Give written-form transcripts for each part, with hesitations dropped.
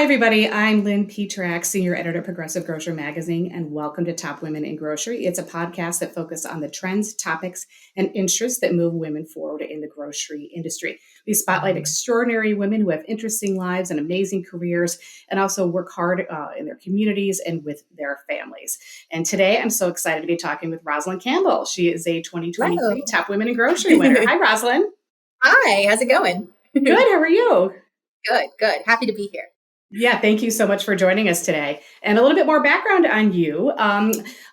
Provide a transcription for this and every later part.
Hi, everybody. I'm Lynn Petrak, Senior Editor at Progressive Grocer Magazine, and welcome to Top Women in Grocery. It's a podcast that focuses on the trends, topics, and interests that move women forward in the grocery industry. We spotlight extraordinary women who have interesting lives and amazing careers, and also work hard in their communities and with their families. And today, I'm so excited to be talking with Rosalind Campbell. She is a 2023 Hello. Top Women in Grocery winner. Hi, Rosalind. Hi, how's it going? Good. How are you? Good. Happy to be here. Yeah, thank you so much for joining us today. And a little bit more background on you.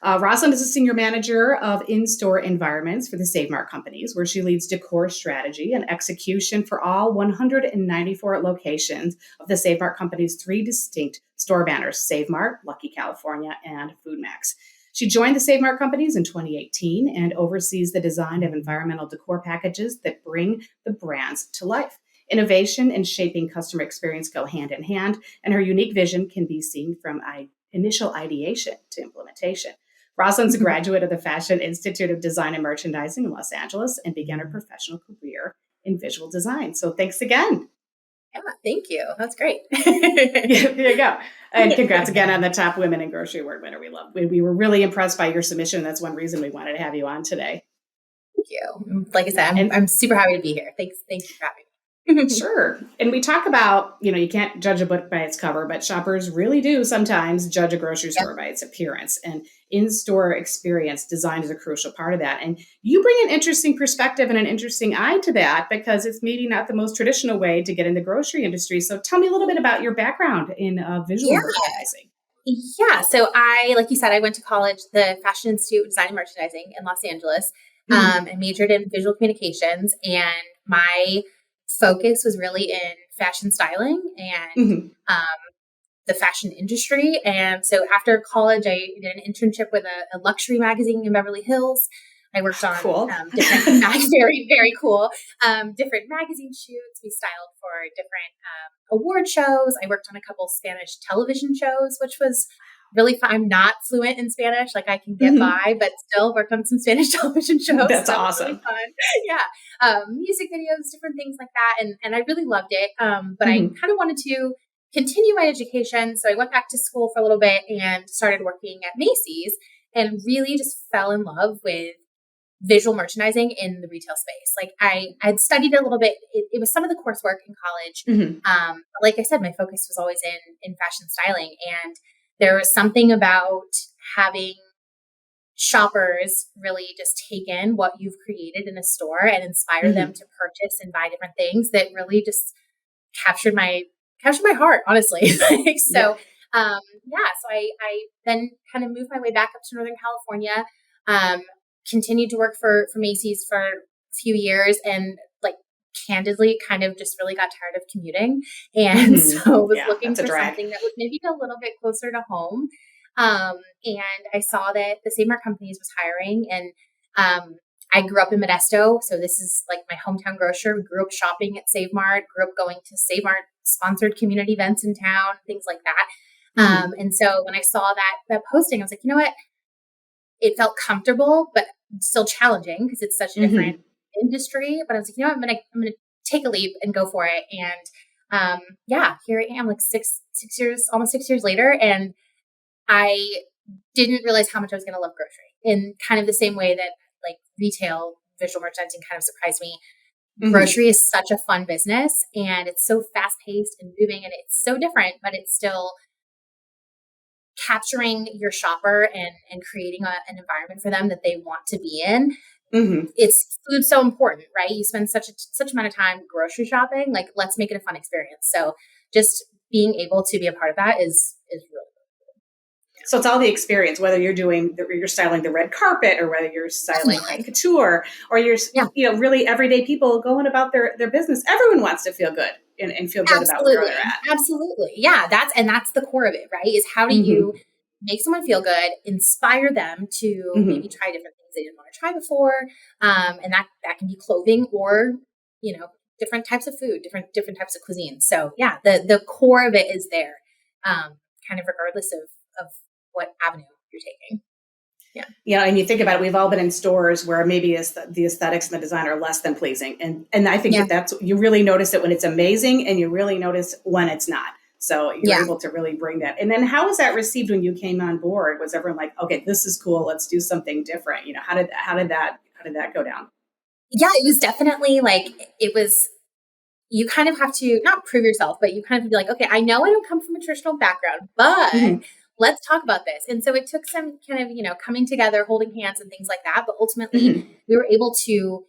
Rosalind is a senior manager of in-store environments for the Save Mart companies, where she leads decor strategy and execution for all 194 locations of the Save Mart companies' three distinct store banners: Save Mart, Lucky California, and Food Max. She joined the Save Mart companies in 2018 and oversees the design of environmental decor packages that bring the brands to life. Innovation and shaping customer experience go hand in hand, and her unique vision can be seen from initial ideation to implementation. Rosalind's a graduate of the Fashion Institute of Design and Merchandising in Los Angeles and began her professional career in visual design. So thanks again. Yeah, thank you. That's great. There you go. And congrats again on the Top Women in Grocery Award winner. We were really impressed by your submission. That's one reason we wanted to have you on today. Thank you. Like I said, I'm super happy to be here. Thank you for having me. Sure. And we talk about, you can't judge a book by its cover, but shoppers really do sometimes judge a grocery store by its appearance. And in-store experience design is a crucial part of that. And you bring an interesting perspective and an interesting eye to that because it's maybe not the most traditional way to get in the grocery industry. So tell me a little bit about your background in visual merchandising. Yeah. So like you said, I went to college, the Fashion Institute of Design and Merchandising in Los Angeles, and majored in visual communications. And my focus was really in fashion styling and the fashion industry. And so after college, I did an internship with a luxury magazine in Beverly Hills. I worked on different, very, very cool, different magazine shoots. We styled for different award shows. I worked on a couple Spanish television shows, which was really fun. I'm not fluent in Spanish, like I can get by, but still worked on some Spanish television shows. That's awesome. Really fun. Yeah. Music videos, different things like that. And I really loved it. But I kind of wanted to continue my education. So I went back to school for a little bit and started working at Macy's and really just fell in love with visual merchandising in the retail space. Like I'd studied a little bit. It was some of the coursework in college. But like I said, my focus was always in fashion styling. And there was something about having shoppers really just take in what you've created in a store and inspire them to purchase and buy different things that really just captured my heart, honestly. So I then kind of moved my way back up to Northern California, continued to work for Macy's for a few years, and candidly kind of just really got tired of commuting. And so was looking for something that was maybe a little bit closer to home. And I saw that the Save Mart companies was hiring, and I grew up in Modesto. So this is like my hometown grocer. We grew up shopping at Save Mart, grew up going to Save Mart sponsored community events in town, things like that. And so when I saw that posting, I was like, you know what? It felt comfortable, but still challenging because it's such a different industry. But I was like, you know what? I'm gonna take a leap and go for it. And here I am, like six years, almost 6 years later, and I didn't realize how much I was gonna love grocery in kind of the same way that like retail visual merchandising kind of surprised me. Grocery is such a fun business, and it's so fast paced and moving, and it's so different, but it's still capturing your shopper and creating an environment for them that they want to be in. It's food so important, right? You spend such amount of time grocery shopping, like let's make it a fun experience. So just being able to be a part of that is really cool. So it's all the experience, whether you're styling the red carpet or whether you're styling high couture or you're, really everyday people going about their business. Everyone wants to feel good and feel good about where they're at. Absolutely. Yeah. That's the core of it, right? Is how do you make someone feel good, inspire them to maybe try different things they didn't want to try before. And that can be clothing or, different types of food, different types of cuisine. So yeah, the core of it is there, kind of regardless of what avenue you're taking. Yeah. And you think about it, we've all been in stores where maybe the aesthetics and the design are less than pleasing. And I think that's, you really notice it when it's amazing and you really notice when it's not. So you're able to really bring that. And then how was that received when you came on board? Was everyone like, okay, this is cool, let's do something different? How did that go down? Yeah, it was definitely like, it was, you kind of have to not prove yourself, but you kind of be like, okay, I know I don't come from a traditional background, but Hmm. let's talk about this. And so it took some kind of, coming together, holding hands and things like that. But ultimately, Hmm. we were able to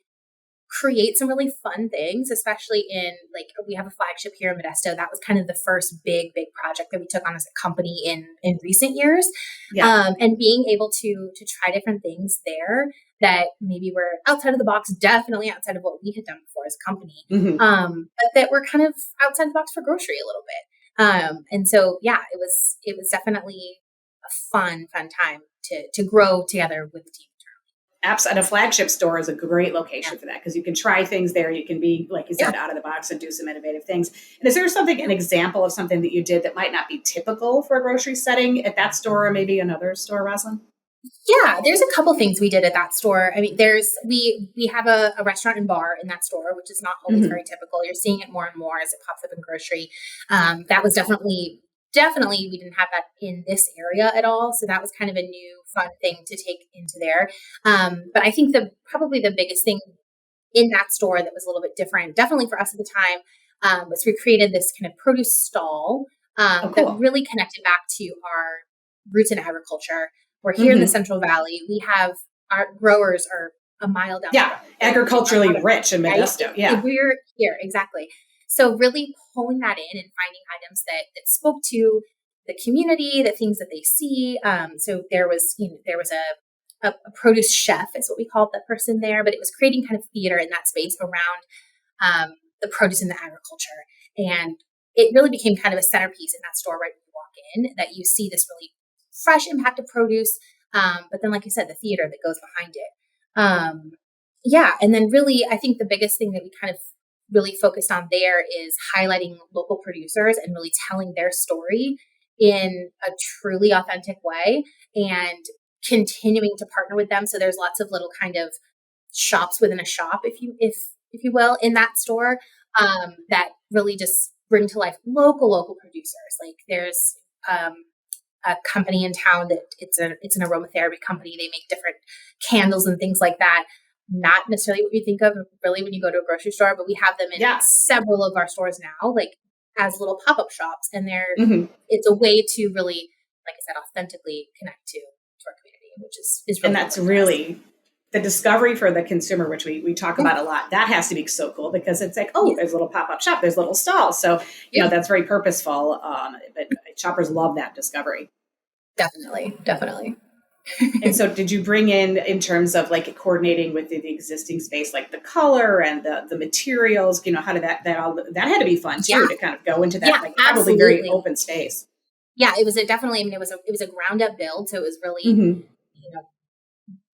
create some really fun things, especially in, like, we have a flagship here in Modesto. That was kind of the first big project that we took on as a company in recent years. Yeah. And being able to try different things there that maybe were outside of the box, definitely outside of what we had done before as a company, Hmm. but that were kind of outside the box for grocery a little bit. And so, yeah, it was definitely a fun time to grow together with the team. Apps and a flagship store is a great location for that because you can try things there. You can be, like you Yeah. said, out of the box and do some innovative things. And is there something, an example of something that you did that might not be typical for a grocery setting at that store or maybe another store, Rosalind? Yeah, there's a couple things we did at that store. I mean, we have a restaurant and bar in that store, which is not always Hmm. very typical. You're seeing it more and more as it pops up in grocery. That was definitely we didn't have that in this area at all. So that was kind of a new fun thing to take into there. But I think the probably the biggest thing in that store that was a little bit different, definitely for us at the time, was we created this kind of produce stall Oh, that cool. really connected back to our roots in agriculture. We're here in the Hmm. Central Valley. We have our growers are a mile down the Yeah. road. Agriculturally rich in Right? Modesto. Yeah. We're here, exactly. So really pulling that in and finding items that spoke to the community, the things that they see. So there was a produce chef is what we called that person there, but it was creating kind of theater in that space around the produce and the agriculture. And it really became kind of a centerpiece in that store right when you walk in, that you see this really fresh impact of produce. But then, like you said, the theater that goes behind it. Yeah. And then really, I think the biggest thing that we kind of really focused on there is highlighting local producers and really telling their story in a truly authentic way and continuing to partner with them. So there's lots of little kind of shops within a shop, if you will, in that store, that really just bring to life local producers. Like there's a company in town that it's an aromatherapy company. They make different candles and things like that. Not necessarily what you think of really when you go to a grocery store, but we have them in Yeah. several of our stores now, like as little pop-up shops. And Hmm. it's a way to really, like I said, authentically connect to our community, which is And really that's important for us. really the discovery for the consumer, which we talk Yeah. about a lot. That has to be so cool because it's like, oh, Yeah. there's a little pop-up shop, there's little stalls. So, Yeah. that's very purposeful. But shoppers love that discovery. Definitely. And so did you bring in terms of like coordinating with the existing space, like the color and the materials, how did that had to be fun Yeah. too, to kind of go into that, Yeah, like probably very absolutely. open space. Yeah, it was definitely, I mean, it was a ground up build. So it was really, Hmm. you know,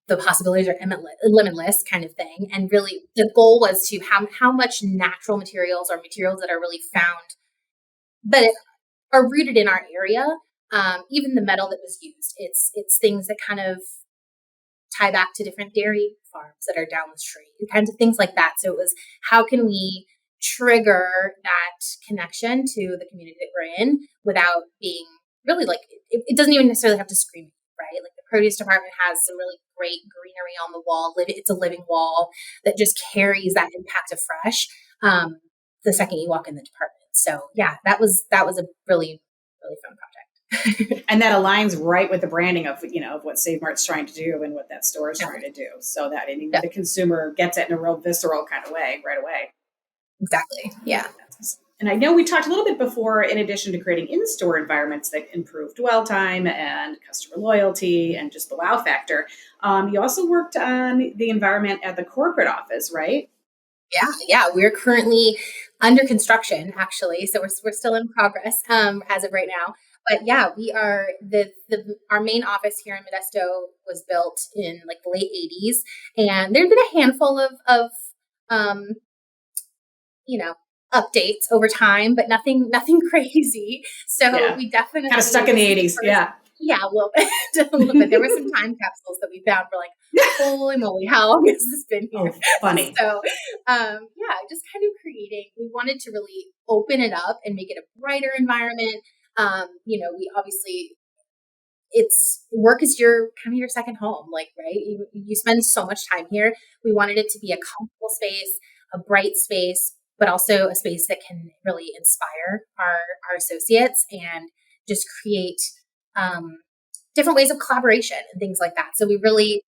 the possibilities are limitless kind of thing. And really the goal was to how much natural materials or materials that are really found, but are rooted in our area. Even the metal that was used, it's things that kind of tie back to different dairy farms that are down the street, kinds of things like that. So it was, how can we trigger that connection to the community that we're in without being really like, it doesn't even necessarily have to scream, right? Like the produce department has some really great greenery on the wall. It's a living wall that just carries that impact of fresh the second you walk in the department. So yeah, that was a really fun project. And that aligns right with the branding of what Save Mart's trying to do and what that store is Yeah, trying to do. So that yeah, the consumer gets it in a real visceral kind of way right away. exactly. Yeah. And I know we talked a little bit before, in addition to creating in-store environments that improve dwell time and customer loyalty and just the wow factor, you also worked on the environment at the corporate office, right? Yeah. We're currently under construction, actually, so we're still in progress as of right now. But yeah, we are the our main office here in Modesto was built in like the late '80s, and there've been a handful of um, you know updates over time, but nothing crazy. So Yeah. we Kind of definitely stuck in the this is the 80s. first. Yeah. Yeah, a little bit, a little bit. There were some time capsules that we found for like, holy moly, how long has this been here? Oh, funny. So, yeah, just kind of communicating. We wanted to really open it up and make it a brighter environment. We obviously, it's work is your kind of your second home, like, right? You spend so much time here. We wanted it to be a comfortable space, a bright space, but also a space that can really inspire our associates and just create different ways of collaboration and things like that. So we really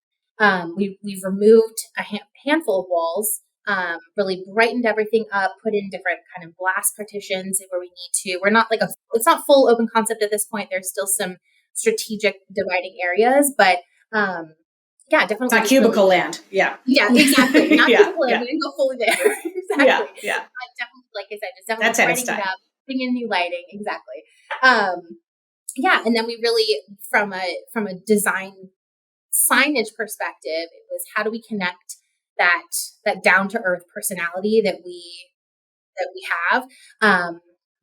we've removed a handful of walls, really brightened everything up, put in different kind of glass partitions where we need to. We're not it's not full open concept at this point. There's still some strategic dividing areas, but yeah, definitely. It's not cubicle land. Yeah. Yeah, exactly. Not cubicle land. Yeah. We didn't go fully there. Exactly. Yeah. Definitely, like I said, just definitely brighting it up, putting in new lighting. Exactly. And then we really, from a design signage perspective, it was how do we connect that down to earth personality that we have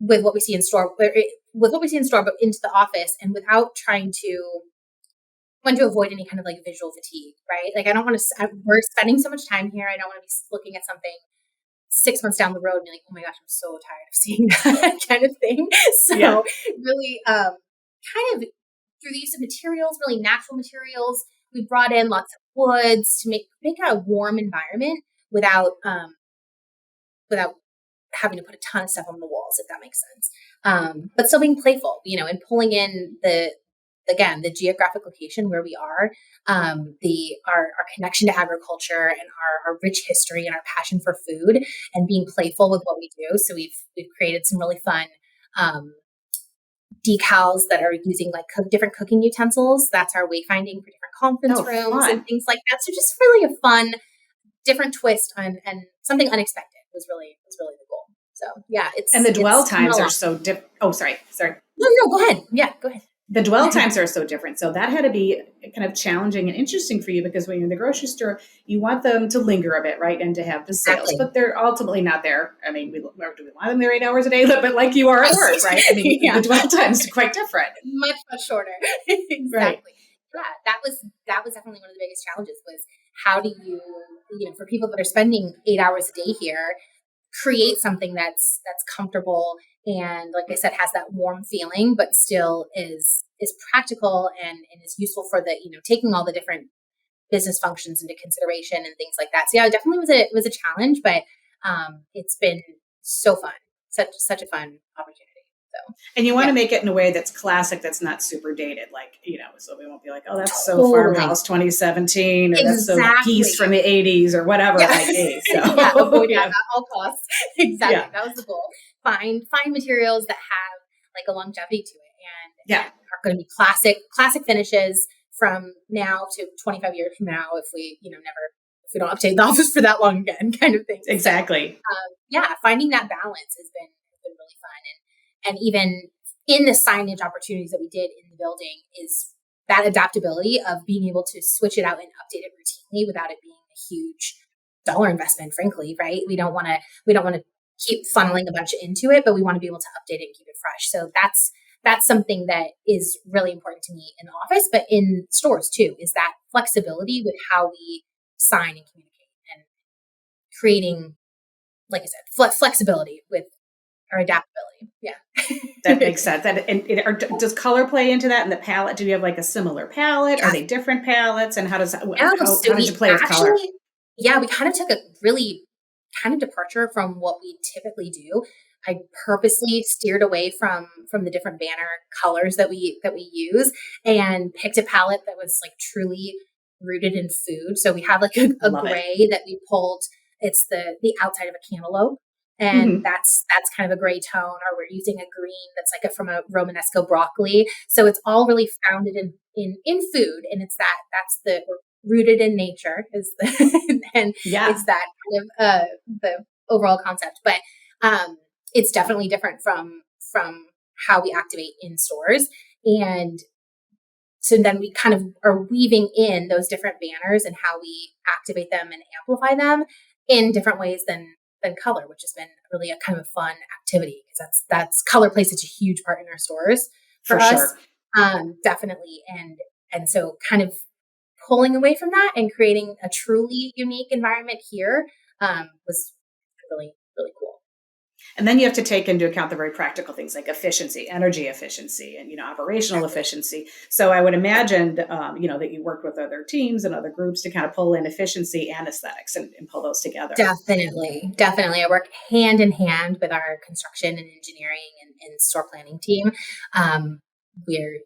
with what we see in store, but into the office, and without trying to want to avoid any kind of like visual fatigue, right? Like I don't want to. We're spending so much time here. I don't want to be looking at something 6 months down the road and be like, oh my gosh, I'm so tired of seeing that kind of thing. So really, kind of through the use of materials, really natural materials. We brought in lots of woods to make it a warm environment without having to put a ton of stuff on the walls, if that makes sense. But still being playful, and pulling in the geographic location where we are, our connection to agriculture and our rich history and our passion for food, and being playful with what we do. So we've created some really fun decals that are using like different cooking utensils. That's our wayfinding for different conference rooms and things like that. So just really a fun, different twist and something unexpected was really the goal. So yeah, and the dwell times are so different. Oh, sorry. No, go ahead. Yeah, go ahead. The dwell times are so different. So that had to be kind of challenging and interesting for you, because when you're in the grocery store, you want them to linger a bit, right? And to have the sales, but they're ultimately not there. I mean, do we want them there 8 hours a day? But like you are at work, right? I mean, the dwell times are quite different. Much shorter. Exactly. Right. Yeah, that was definitely one of the biggest challenges, was how do you, for people that are spending 8 hours a day here, create something that's comfortable and, like I said, has that warm feeling, but still is practical and is useful for the, taking all the different business functions into consideration and things like that. So yeah, it definitely was a challenge, but it's been so fun, such a fun opportunity. So, and you want to make it in a way that's classic, that's not super dated, like, so we won't be like, oh, that's so Farmhouse 2017, or that's so Geese from the 80s, or whatever it might be. So avoid that at all costs. Exactly. Yeah. That was the goal. Find materials that have like a longevity to it, and are going to be classic finishes from now to 25 years from now, if we if we don't update the office for that long again, kind of thing. Exactly. So, finding that balance has been really fun. And even in the signage opportunities that we did in the building, is that adaptability of being able to switch it out and update it routinely without it being a huge dollar investment, frankly, right? We don't want to keep funneling a bunch into it, but we want to be able to update it and keep it fresh. So that's something that is really important to me in the office, but in stores too, is that flexibility with how we sign and communicate, and creating, like I said, flexibility with our adaptability. Yeah. That makes sense. Does color play into that? And the palette, do you have like a similar palette? Yeah. Are they different palettes? And how did you play with color? Yeah, we kind of took a really kind of departure from what we typically do. I purposely steered away from the different banner colors that we use, and picked a palette that was like truly rooted in food. So we have like a gray that we pulled. It's the outside of a cantaloupe. And that's kind of a gray tone, or we're using a green that's like from a Romanesco broccoli. So it's all really founded in food, and that's we're rooted in nature is it's that kind of the overall concept. But it's definitely different from how we activate in stores, and so then we kind of are weaving in those different banners and how we activate them and amplify them in different ways than color, which has been really a kind of a fun activity, because that's color plays such a huge part in our stores for us. Sure. Definitely. And so kind of pulling away from that and creating a truly unique environment here was really, really cool. And then you have to take into account the very practical things like efficiency, energy efficiency, and, operational efficiency. So I would imagine, that you work with other teams and other groups to kind of pull in efficiency and aesthetics and pull those together. Definitely. Definitely. I work hand in hand with our construction and engineering and store planning team. We're,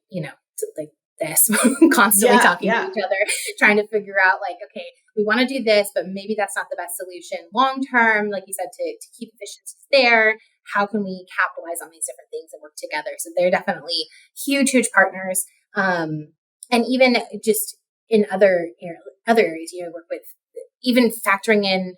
like this, constantly talking to each other, trying to figure out like, okay, we want to do this, but maybe that's not the best solution long term. Like you said, to keep efficiencies there. How can we capitalize on these different things and work together? So they're definitely huge, huge partners. And even just in other areas, work with even factoring in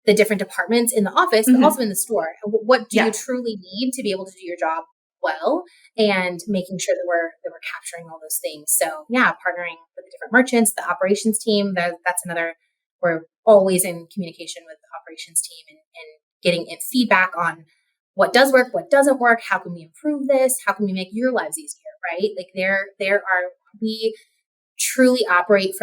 the different departments in the office, but also in the store. What do you truly need to be able to do your job well, and making sure that we're capturing all those things. So partnering with the different merchants, the operations team, that's another, we're always in communication with the operations team and getting feedback on what does work, what doesn't work, how can we improve this, how can we make your lives easier, right? Like we truly operate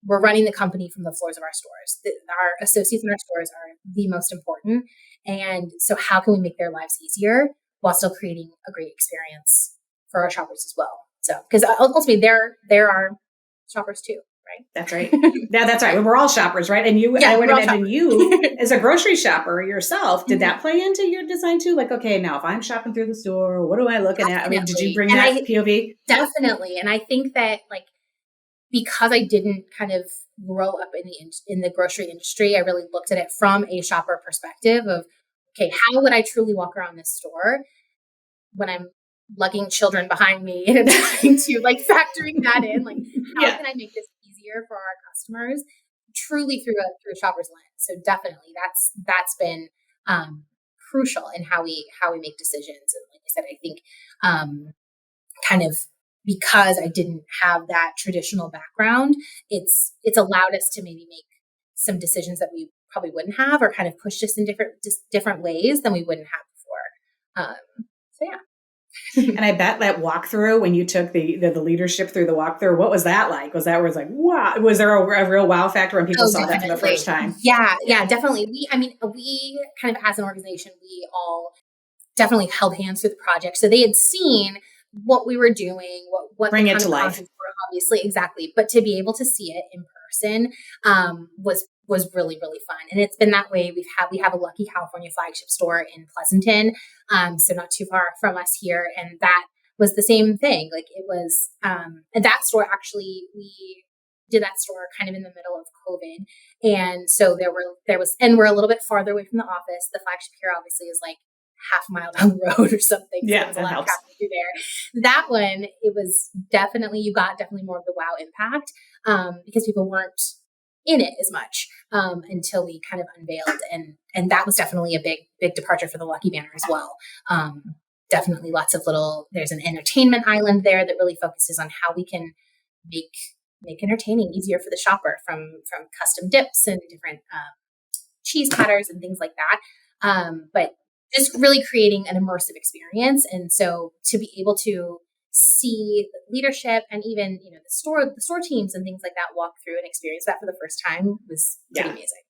we're running the company from the floors of our stores. Our associates in our stores are the most important. And so how can we make their lives easier while still creating a great experience for our shoppers as well? So, because ultimately they're our shoppers too, right? That's right. Yeah, that's right. We're all shoppers, right? And I would imagine you as a grocery shopper yourself, did that play into your design too? Like, okay, now if I'm shopping through the store, what am I looking at? I mean, did you bring that POV? Definitely. And I think that because I didn't kind of grow up in the grocery industry, I really looked at it from a shopper perspective of, okay, how would I truly walk around this store when I'm lugging children behind me and trying to factoring that in, how can I make this easier for our customers truly through a shopper's lens? So definitely that's been crucial in how we make decisions. And like I said, I think kind of because I didn't have that traditional background, it's allowed us to maybe make some decisions that we probably wouldn't have, or kind of pushed us in different ways than we wouldn't have before. So yeah. And I bet that walkthrough, when you took the leadership through the walkthrough, what was that like? Was that where it's like, wow? Was there a real wow factor when people saw that for the first time? Yeah, definitely. We kind of as an organization, we all definitely held hands through the project. So they had seen what we were doing, what bring it to life. Obviously, exactly. But to be able to see it in person was really, really fun. And it's been that way. We have a Lucky California flagship store in Pleasanton, so not too far from us here. And that was the same thing. Like it was, and that store actually, we did that store kind of in the middle of COVID. And so and we're a little bit farther away from the office. The flagship here obviously is half a mile down the road or something. Yeah, so that helps. Through there. That one, it was you got definitely more of the wow impact because people weren't in it as much until we kind of unveiled, and that was definitely a big departure for the Lucky banner as well. Definitely lots of there's an entertainment island there that really focuses on how we can make entertaining easier for the shopper, from custom dips and different cheese platters and things like that. But just really creating an immersive experience. And so to be able to see the leadership and even, the store teams and things like that walk through and experience that for the first time was pretty amazing.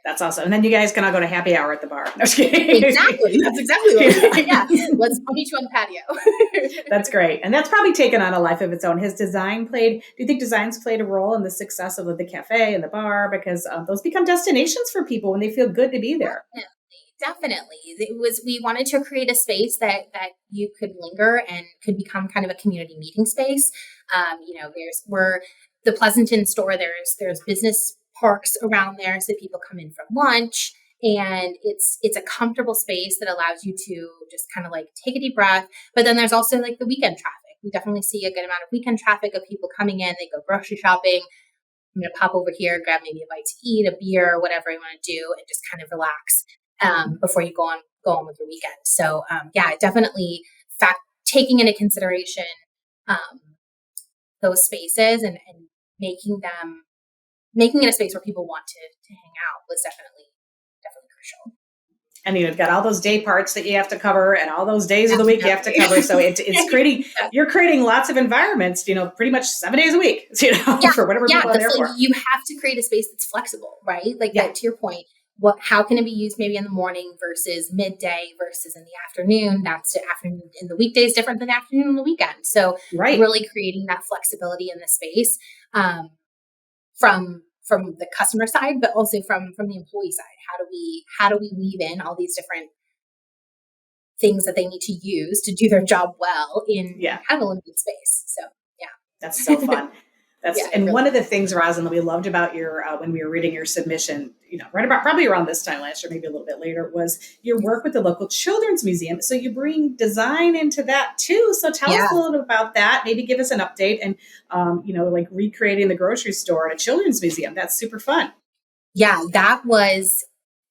That's awesome. And then you guys can all go to happy hour at the bar. No, exactly. That's exactly what we're doing. Yeah. Let's meet you on the patio. That's great. And that's probably taken on a life of its own. Do you think design's played a role in the success of the cafe and the bar? Because those become destinations for people when they feel good to be there. Definitely. We wanted to create a space that you could linger and could become kind of a community meeting space. We're the Pleasanton store, there's business parks around there so people come in from lunch, and it's a comfortable space that allows you to just kind of take a deep breath. But then there's also the weekend traffic. We definitely see a good amount of weekend traffic of people coming in, they go grocery shopping. I'm going to pop over here, grab maybe a bite to eat, a beer, whatever you want to do, and just kind of relax before you go on with your weekend. So definitely taking into consideration those spaces and making it a space where people want to hang out was definitely crucial. And you've got all those day parts that you have to cover and all those days of the week you have to cover. So it's creating, you're creating lots of environments, pretty much 7 days a week, for whatever people are there for. You have to create a space that's flexible, right? That, to your point, how can it be used maybe in the morning versus midday versus in the afternoon? That's the afternoon in the weekdays different than afternoon on the weekend. So Right. really creating that flexibility in the space, from the customer side, but also from the employee side. How do we weave in all these different things that they need to use to do their job well in kind of a limited space? So That's so fun. And really one of the things, Rosalind, that we loved about your when we were reading your submission, right about probably around this time last year, maybe a little bit later, was your work with the local children's museum. So you bring design into that too. So tell us a little bit about that. Maybe give us an update and like recreating the grocery store at a children's museum. That's super fun. Yeah, that was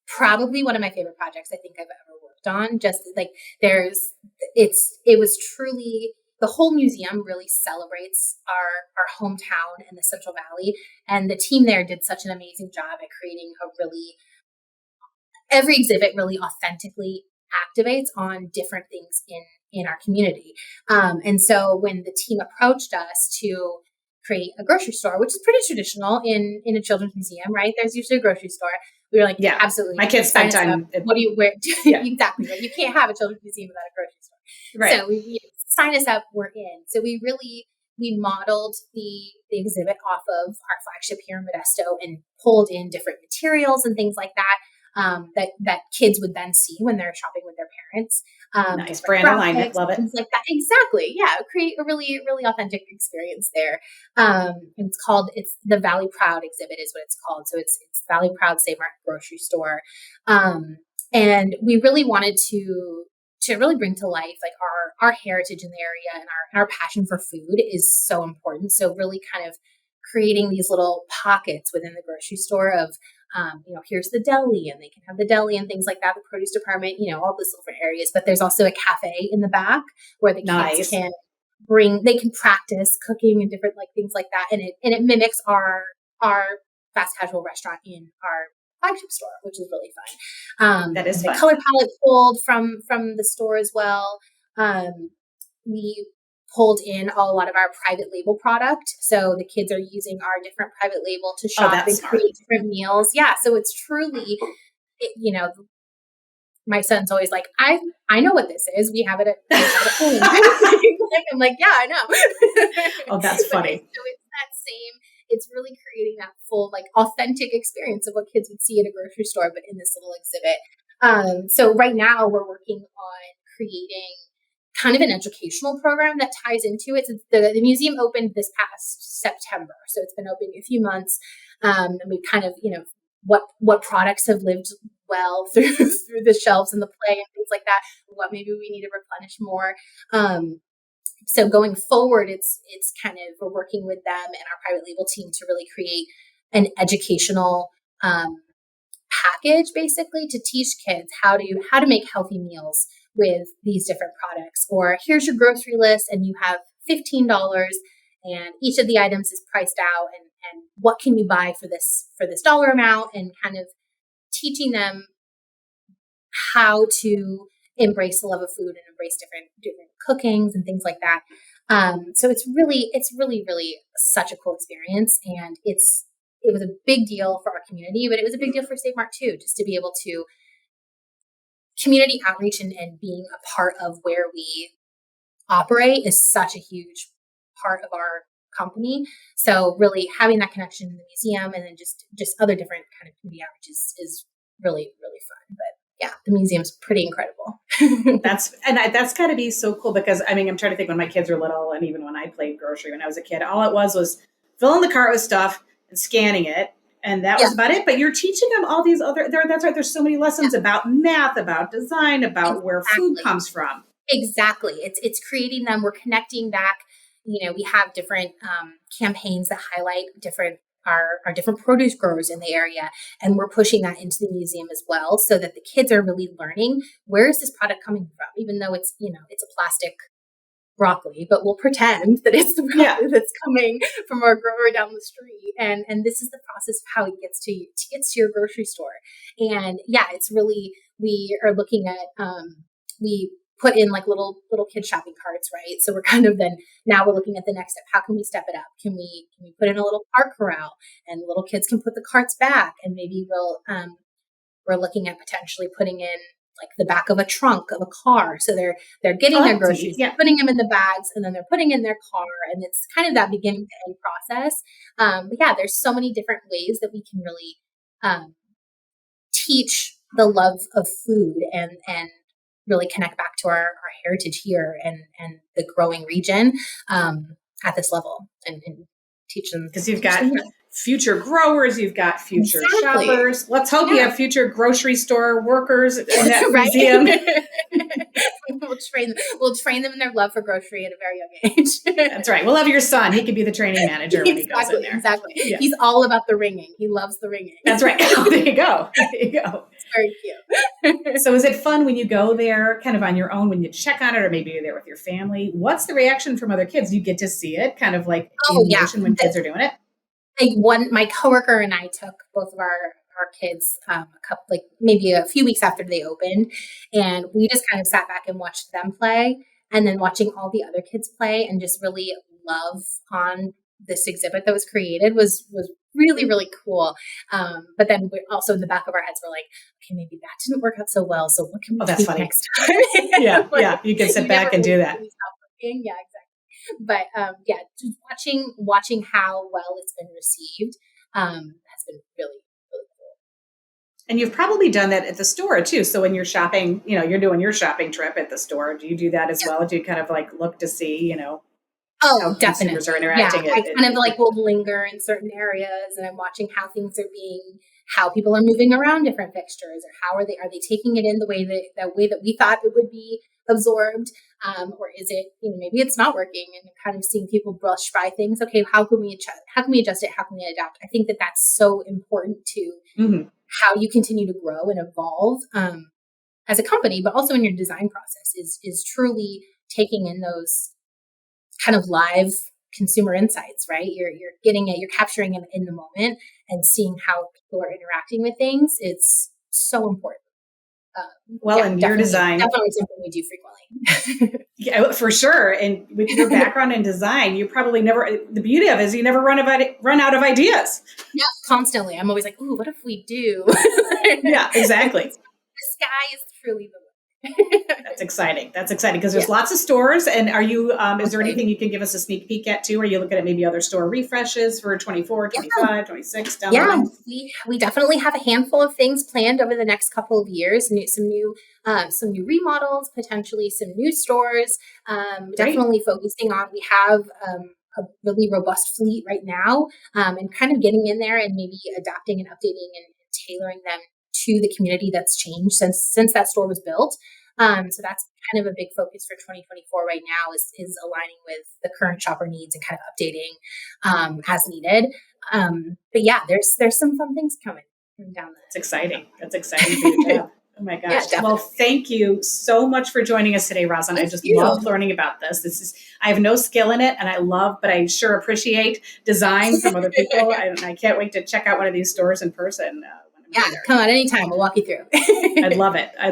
probably one of my favorite projects I think I've ever worked on. Just like it was truly, the whole museum really celebrates our hometown and the Central Valley. And the team there did such an amazing job at creating every exhibit really authentically activates on different things in our community. And so when the team approached us to create a grocery store, which is pretty traditional in a children's museum, right? There's usually a grocery store. We were like, yeah, absolutely. My kids spent time. What do you wear? Exactly. Right? You can't have a children's museum without a grocery store. Right. So we sign us up. We're in. So we modeled the exhibit off of our flagship here in Modesto and pulled in different materials and things like that. That kids would then see when they're shopping with their parents. Nice brand alignment, love it. Things like that. Exactly. Yeah. Create a really, really authentic experience there. And it's the Valley Proud exhibit is what it's called. So it's Valley Proud Save Mart Grocery Store. And we really wanted to really bring to life like our heritage in the area, and our passion for food is so important. So really kind of creating these little pockets within the grocery store of, here's the deli, and they can have the deli and things like that, the produce department, all these different areas. But there's also a cafe in the back where the kids they can practice cooking and different like things like that. And it mimics our fast casual restaurant in our flagship store, which is really fun. That is the fun. color palette pulled from the store as well. We pulled in a lot of our private label product. So the kids are using our different private label to shop and create different meals. Yeah. So it's truly, my son's always like, I know what this is. We have it at home. I'm like, yeah, I know. Oh, that's funny. So it's really creating that full, like authentic experience of what kids would see at a grocery store, but in this little exhibit. So right now we're working on creating kind of an educational program that ties into it. So the museum opened this past September. So it's been open a few months. And we kind of, what products have lived well through the shelves and the play and things like that, what maybe we need to replenish more. So going forward, it's kind of, we're working with them and our private label team to really create an educational package, basically, to teach kids how to make healthy meals with these different products. Or here's your grocery list, and you have $15, and each of the items is priced out, and what can you buy for this dollar amount, and kind of teaching them how to embrace the love of food and embrace different cookings and things like that. So it's really, really such a cool experience. And it was a big deal for our community, but it was a big deal for Save Mart too, just to be able to community outreach and being a part of where we operate is such a huge part of our company. So really having that connection in the museum and then just other different kind of community outreach is really, really fun. But yeah, the museum's pretty incredible. That's got to be so cool, because I'm trying to think when my kids were little, and even when I played grocery when I was a kid, all it was filling the cart with stuff and scanning it. And that was about it. But you're teaching them all these other, that's right. There's so many lessons about math, about design, about where food comes from. Exactly. It's creating them. We're connecting back. We have different campaigns that highlight our different produce growers in the area. And we're pushing that into the museum as well, so that the kids are really learning, where is this product coming from? Even though it's, it's a plastic broccoli, but we'll pretend that it's the broccoli that's coming from our grower down the street. And this is the process of how it gets to your grocery store. And it's really, we are looking at, we put in like little kid shopping carts, right? So we're kind of now we're looking at the next step. How can we step it up? Can we put in a little cart corral, and little kids can put the carts back, and maybe we'll we're looking at potentially putting in like the back of a trunk of a car. So they're getting their groceries, putting them in the bags, and then they're putting in their car. And it's kind of that beginning to end process. But yeah, there's so many different ways that we can really teach the love of food and really connect back to our heritage here and the growing region at this level and teach them. Because you've got future growers, you've got future shoppers. Let's hope you have future grocery store workers in that museum. We'll train them in their love for grocery at a very young age. That's right. We'll have your son. He could be the training manager when he goes in there. Exactly. Yeah. He's all about the ringing. He loves the ringing. That's right. Oh, there you go. There you go. It's very cute. So is it fun when you go there kind of on your own, when you check on it, or maybe you're there with your family? What's the reaction from other kids? You get to see it kind of like emotion when kids are doing it? My coworker and I took both of our kids maybe a few weeks after they opened, and we just kind of sat back and watched them play, and then watching all the other kids play and just really love on this exhibit that was created was really, really cool. But then we're also in the back of our heads, we're like, okay, maybe that didn't work out so well. So what can we do next time? Yeah. You can sit back and do that. Yeah, exactly. But just watching how well it's been received has been really, really cool. And you've probably done that at the store too. So when you're shopping, you're doing your shopping trip at the store. Do you do that as well? Do you kind of like look to see, how definitely. Consumers are interacting? Yeah, I kind of will linger in certain areas, and I'm watching how things are how people are moving around different fixtures, or how are they taking it in the way that we thought it would be absorbed, or is it maybe it's not working, and kind of seeing people brush by things. Okay, how can we adjust it? How can we adapt? I think that that's so important to how you continue to grow and evolve as a company, but also in your design process is truly taking in those kind of live consumer insights, right? You're getting it, you're capturing it in the moment and seeing how people are interacting with things. It's so important. In your design, definitely something we do frequently. Yeah, for sure. And with your background in design, you probably never. The beauty of it is you never run out of ideas. Yeah, constantly. I'm always like, "Ooh, what if we do?" Yeah, exactly. The sky is truly the limit. That's exciting because there's lots of stores. And are you, is there anything you can give us a sneak peek at too? Are you looking at maybe other store refreshes for 24, 25, 26 down the line? We definitely have a handful of things planned over the next couple of years. Some new remodels, potentially some new stores, definitely focusing on, we have, a really robust fleet right now, and kind of getting in there and maybe adapting and updating and tailoring them to the community that's changed since that store was built. So that's kind of a big focus for 2024 right now is aligning with the current shopper needs and kind of updating as needed. But yeah, there's some fun things coming down there. That's exciting. That's exciting for you too. Oh my gosh. Yeah, well, thank you so much for joining us today, Rosalind. I just loved learning about this. I have no skill in it, and but I sure appreciate design from other people. I can't wait to check out one of these stores in person. Come on anytime. We'll walk you through. I'd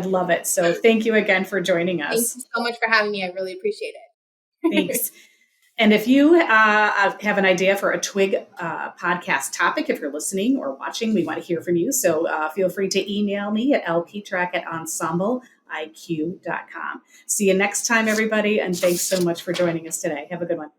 love it. So thank you again for joining us. Thank you so much for having me. I really appreciate it. Thanks. And if you have an idea for a TWIG podcast topic, if you're listening or watching, we want to hear from you. So feel free to email me at lptrack@ensembleiq.com. See you next time, everybody. And thanks so much for joining us today. Have a good one.